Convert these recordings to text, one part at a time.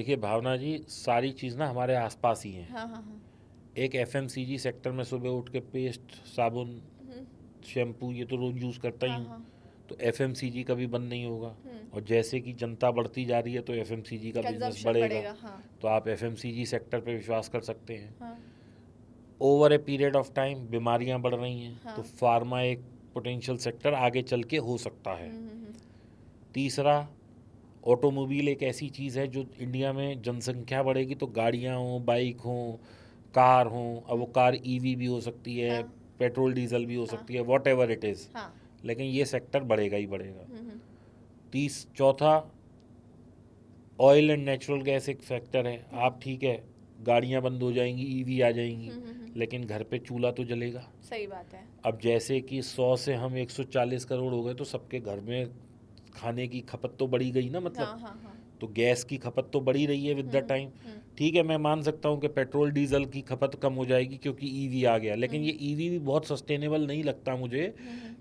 देखिए भावना जी, सारी चीज़ ना हमारे आसपास ही है। हाँ हाँ हाँ। एक एफएमसीजी सेक्टर में सुबह उठ के पेस्ट, साबुन, शैम्पू ये तो रोज़ यूज़ करता ही हाँ हूँ। हाँ। तो एफएमसीजी कभी बंद नहीं होगा। और जैसे कि जनता बढ़ती जा रही है तो एफएमसीजी का बिजनेस कंजम्पशन बढ़ेगा। बढ़ेगा। हाँ तो आप एफएमसीजी सेक्टर पे विश्वास कर सकते हैं। हाँ over a period of time बीमारियां बढ़ रही हैं तो हाँ। फार्मा एक पोटेंशियल सेक्टर आगे चल के हो सकता है। तीसरा, ऑटोमोबाइल एक ऐसी चीज़ है जो इंडिया में जनसंख्या बढ़ेगी तो गाड़ियाँ हों, बाइक हों, कार हों। अब वो कार ईवी भी हो सकती है, हाँ पेट्रोल डीजल भी हो हाँ सकती है, वॉट एवर इट इज़। हाँ। लेकिन ये सेक्टर बढ़ेगा ही बढ़ेगा। चौथा, ऑयल एंड नेचुरल गैस एक फैक्टर है। आप ठीक है, गाड़ियाँ बंद हो जाएंगी, ईवी आ जाएंगी, लेकिन घर पे चूल्हा तो जलेगा। सही बात है। अब जैसे कि 100 से हम 140 करोड़ हो गए तो सबके घर में खाने की खपत तो बढ़ी गई ना, हाँ मतलब। हाँ हाँ। तो गैस की खपत तो बढ़ी रही है विद द टाइम। ठीक है, मैं मान सकता हूँ कि पेट्रोल डीजल की खपत कम हो जाएगी क्योंकि ईवी आ गया, लेकिन ये ईवी भी बहुत सस्टेनेबल नहीं लगता मुझे,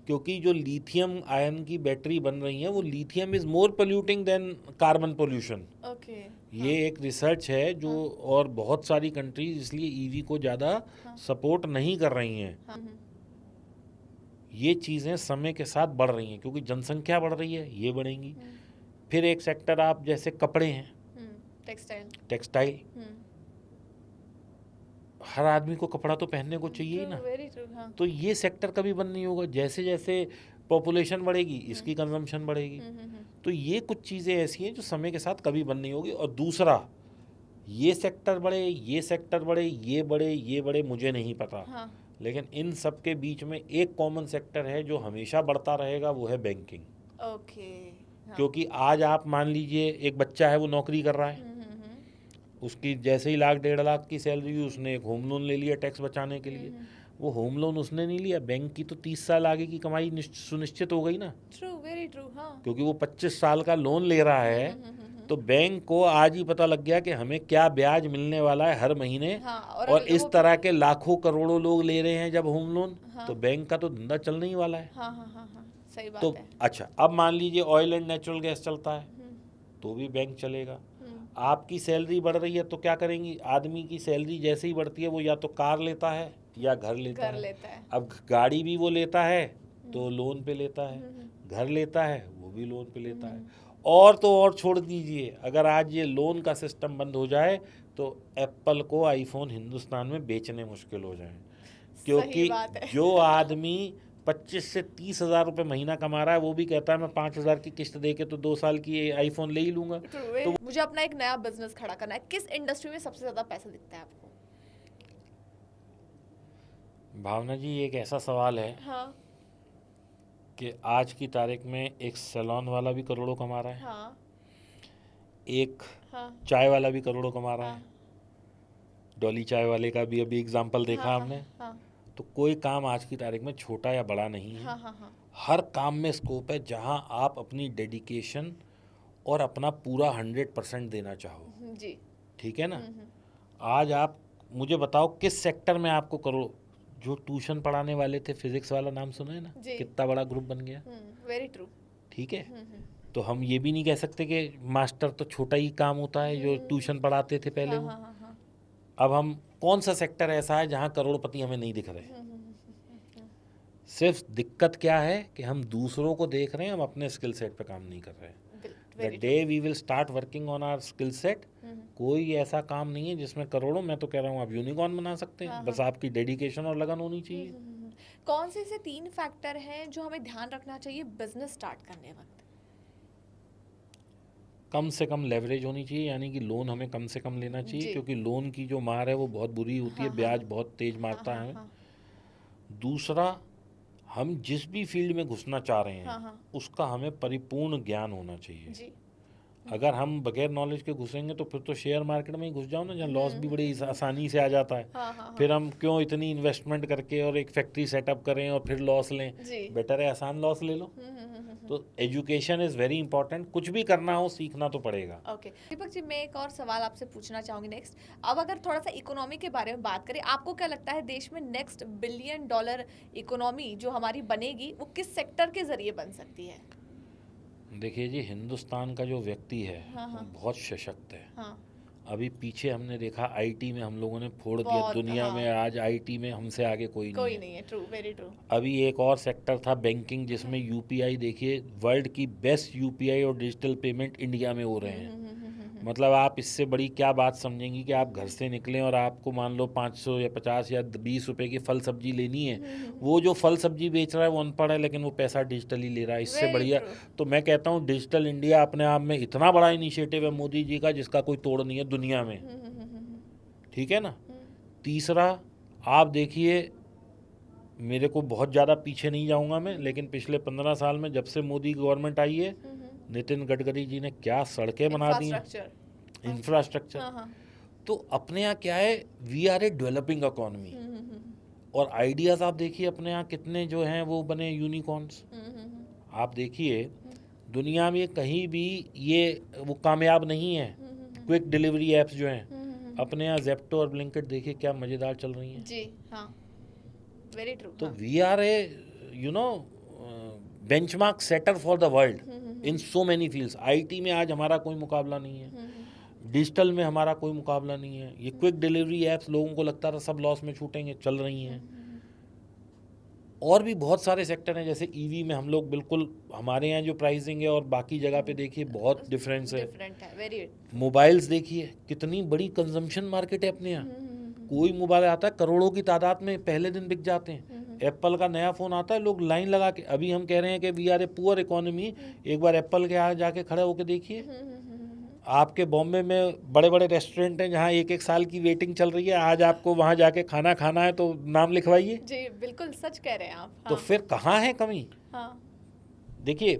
क्योंकि जो लिथियम आयन की बैटरी बन रही है वो lithium is more polluting than carbon pollution. Okay. ये एक रिसर्च है जो, और बहुत सारी कंट्रीज इसलिए ईवी को ज़्यादा सपोर्ट नहीं कर रही हैं। ये चीज़ें समय के साथ बढ़ रही हैं क्योंकि जनसंख्या बढ़ रही है, ये बढ़ेंगी। फिर एक सेक्टर आप जैसे कपड़े हैं, टेक्सटाइल। टेक्सटाइल, हर आदमी को कपड़ा तो पहनने को चाहिए ही ना। Very true. हाँ। तो ये सेक्टर कभी बंद नहीं होगा। जैसे जैसे पॉपुलेशन बढ़ेगी इसकी कंजम्पशन बढ़ेगी। तो ये कुछ चीज़ें ऐसी हैं जो समय के साथ कभी बंद नहीं होगी। और दूसरा, ये सेक्टर बढ़े, ये सेक्टर बढ़े, ये बढ़े, ये बढ़े, मुझे नहीं पता। हाँ। लेकिन इन सब के बीच में एक कॉमन सेक्टर है जो हमेशा बढ़ता रहेगा, वो है बैंकिंग। ओके। हाँ। क्योंकि आज आप मान लीजिए एक बच्चा है, वो नौकरी कर रहा है, उसकी जैसे ही 1,00,000 1,50,000 की सैलरी हुई, उसने एक होम लोन ले लिया टैक्स बचाने के लिए। वो होम लोन उसने नहीं लिया, बैंक की तो 30 साल आगे की कमाई सुनिश्चित हो गई ना, ट्रू, वेरी ट्रू। हाँ। क्योंकि वो 25 साल का लोन ले रहा है। तो बैंक को आज ही पता लग गया कि हमें क्या ब्याज मिलने वाला है हर महीने। हाँ, और अगर इस वो तरह के लाखों करोड़ों लोग ले रहे हैं जब होम लोन, हाँ तो बैंक का तो धंधा चलने ही वाला है। हाँ हाँ हाँ हाँ। सही तो बात है। अच्छा, अब मान लीजिए ऑयल एंड नेचुरल गैस चलता है तो भी बैंक चलेगा। आपकी सैलरी बढ़ रही है तो क्या करेंगी, आदमी की सैलरी जैसे ही बढ़ती है वो या तो कार लेता है या घर लेता घर है। लेता है। अब गाड़ी भी वो लेता है तो लोन पे लेता है, घर लेता है वो भी लोन पे लेता है। और तो और छोड़ दीजिए, अगर आज ये लोन का सिस्टम बंद हो जाए तो एप्पल को आईफोन हिंदुस्तान में बेचने मुश्किल हो जाए। सही क्योंकि बात है। जो आदमी 25 से 30 हज़ार रुपये महीना कमा रहा है वो भी कहता है मैं 5,000 की किस्त दे के तो 2 साल की आईफोन ले ही लूँगा। तो मुझे अपना एक नया बिजनेस खड़ा करना है, किस इंडस्ट्री में सबसे ज्यादा पैसा दिखता है आपको? भावना जी, एक ऐसा सवाल है हाँ कि आज की तारीख में एक सैलून वाला भी करोड़ों कमा रहा है, हाँ एक हाँ चाय वाला भी करोड़ों कमा रहा हाँ है। डॉली चाय वाले का भी अभी एग्जाम्पल देखा हाँ हमने। हाँ तो कोई काम आज की तारीख में छोटा या बड़ा नहीं है। हाँ हाँ हाँ। हर काम में स्कोप है जहां आप अपनी डेडिकेशन और अपना पूरा 100% देना चाहो। जी। ठीक है ना। आज आप मुझे बताओ किस सेक्टर में आपको करो, जो ट्यूशन पढ़ाने वाले थे, फिजिक्स वाला नाम सुना है ना, जी। कितना बड़ा ग्रुप बन गया। Very true. ठीक है, तो हम ये भी नहीं कह सकते कि मास्टर तो छोटा ही काम होता है जो ट्यूशन पढ़ाते थे पहले हाँ वो। हाँ हाँ हाँ। अब हम कौन सा सेक्टर ऐसा है जहाँ करोड़पति हमें नहीं दिख रहे। सिर्फ दिक्कत क्या है कि हम दूसरों को देख रहे हैं, हम अपने स्किल सेट पे काम नहीं कर रहे हैं। The day we will start working on our skill set, कोई ऐसा काम नहीं है जिसमें करोड़ों, मैं तो कह रहा हूँ आप यूनिकॉर्न बना सकते हैं। बस आपकी डेडिकेशन और लगन होनी चाहिए। कौन से ऐसे 3 फैक्टर हैं जो हमें ध्यान रखना चाहिए बिजनेस स्टार्ट करने वक्त? कम से कम लेवरेज होनी चाहिए, यानी कि लोन हमें कम से कम लेना चाहिए, जी। क्योंकि लोन की जो मार है वो बहुत बुरी होती है, ब्याज बहुत तेज मारता है। दूसरा, हम जिस भी फील्ड में घुसना चाह रहे हैं उसका हमें परिपूर्ण ज्ञान होना चाहिए। जी। अगर हम बगैर नॉलेज के घुसेंगे तो फिर तो शेयर मार्केट में ही घुस जाओ ना, जहाँ लॉस भी बड़ी आसानी से आ जाता है। फिर हम क्यों इतनी इन्वेस्टमेंट करके और एक फैक्ट्री सेटअप करें और फिर लॉस लें। बेटर है आसान लॉस ले लो। तो एजुकेशन इज़ वेरी इंपॉर्टेंट, कुछ भी करना हो सीखना तो पड़ेगा। ओके दीपक जी, मैं एक और सवाल आपसे पूछना चाहूँगी नेक्स्ट। अब अगर थोड़ा सा इकोनॉमी के बारे में बात करें, आपको क्या लगता है देश में नेक्स्ट $1 बिलियन इकोनॉमी जो हमारी बनेगी वो किस सेक्टर के जरिए बन सकती है? देखिए जी, हिंदुस्तान का जो व्यक्ति है वो बहुत सशक्त है। अभी पीछे हमने देखा आईटी में हम लोगों ने फोड़ दिया बहुत, दुनिया हाँ। में। आज आईटी में हमसे आगे कोई नहीं कोई है। नहीं है, ट्रू, वेरी ट्रू। अभी एक और सेक्टर था बैंकिंग, जिसमें यूपीआई, देखिए वर्ल्ड की बेस्ट यूपीआई और डिजिटल पेमेंट इंडिया में हो रहे हैं। मतलब आप इससे बड़ी क्या बात समझेंगी कि आप घर से निकलें और आपको मान लो 500 या 50 या 20 रुपए की फल सब्जी लेनी है, वो जो फल सब्जी बेच रहा है वो अनपढ़ है, लेकिन वो पैसा डिजिटली ले रहा है। इससे Very बढ़िया true. तो मैं कहता हूँ डिजिटल इंडिया अपने आप में इतना बड़ा इनिशिएटिव है मोदी जी का, जिसका कोई तोड़ नहीं है दुनिया में। ठीक है ना। तीसरा, आप देखिए, मेरे को बहुत ज़्यादा पीछे नहीं जाऊंगा मैं, लेकिन पिछले 15 साल में जब से मोदी गवर्नमेंट आई है, नितिन गडकरी जी ने क्या सड़कें बना दी हैं, इंफ्रास्ट्रक्चर। इंफ्रास्ट्रक्चर। हाँ, हाँ। तो अपने यहाँ क्या है, we are a developing economy. और आइडियाज़ आप देखिए अपने यहाँ कितने जो हैं वो बने यूनिकॉर्न्स। आप देखिए दुनिया में कहीं भी ये वो कामयाब नहीं है। क्विक डिलीवरी एप्स जो हैं अपने यहाँ जेप्टो और ब्लिंकिट देखिए क्या मज़ेदार चल रही हैं। जी हाँ, वेरी ट्रू। तो we are a you know benchmark setter for the world in so many fields. IT में आज हमारा कोई मुकाबला नहीं है, डिजिटल में हमारा कोई मुकाबला नहीं है। ये क्विक डिलीवरी ऐप्स लोगों को लगता था सब लॉस में छूटेंगे, चल रही हैं। और भी बहुत सारे सेक्टर हैं, जैसे ईवी में हम लोग बिल्कुल, हमारे यहाँ जो प्राइसिंग है और बाकी जगह पे देखिए बहुत डिफरेंस है। डिफरेंट है, वेरी। मोबाइल्स देखिए कितनी बड़ी कंजम्पशन मार्केट है अपने यहाँ। कोई मोबाइल आता है करोड़ों की तादाद में पहले दिन बिक जाते हैं। एप्पल का नया फ़ोन आता है, लोग लाइन लगा के, अभी हम कह रहे हैं कि we are a poor economy, एक बार एप्पल के यहाँ जाके खड़े होके देखिए। आपके बॉम्बे में बड़े बड़े रेस्टोरेंट हैं जहाँ 1-1 साल की वेटिंग चल रही है, आज आपको वहाँ जाके खाना खाना है तो नाम लिखवाइए। जी बिल्कुल सच कह रहे हैं आप। तो हाँ। फिर कहाँ है कमी? हाँ। देखिए